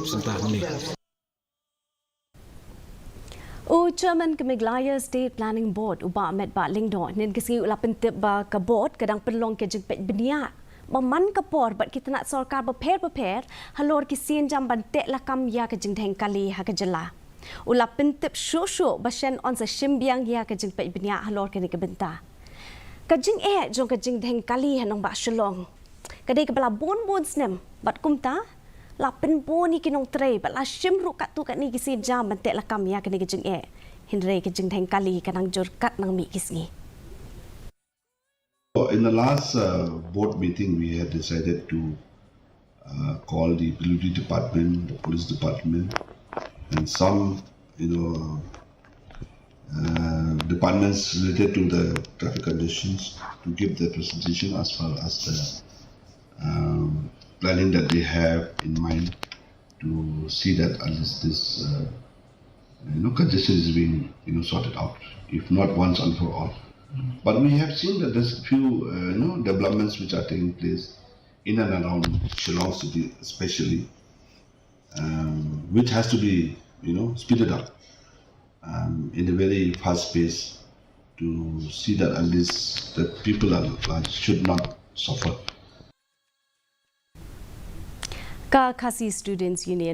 sentah ni. Chairman ke Meghalaya State Planning Board uba met ba lingdo nin kesi ulapin tip ba ka board kadang Pynlong ke Jingkhmih Bniah maman kapor bat kita nak sarkar berper halor kisin jam ban Tehlakam ya ke Jingkhmih kali ha ke jela ulapin tip shosho basyan on sa shimbiang ya ke Jingkhmih Bniah halor ke ni ke benta ka jing jong ke Jingkhmih kali hanong ba shalong kadai ke bala bon snem bat kumta lapin boni kinong tray bat la shimru kat tu kat ni kisi jam ban Tehlakam ya ke ni ke jing Hindray ke Jingkhmih kali kanang jor kat nang mi kisngi. In the last board meeting, we had decided to call the Military Department, the Police Department, and some, departments related to the traffic conditions to give their presentation as far as the planning that they have in mind to see that at least this congestion is being sorted out, if not once and for all. But we have seen that there's a few developments which are taking place in and around Shillong city, especially, which has to be speeded up in a very fast pace to see that at least the people should not suffer. KHASI Students Union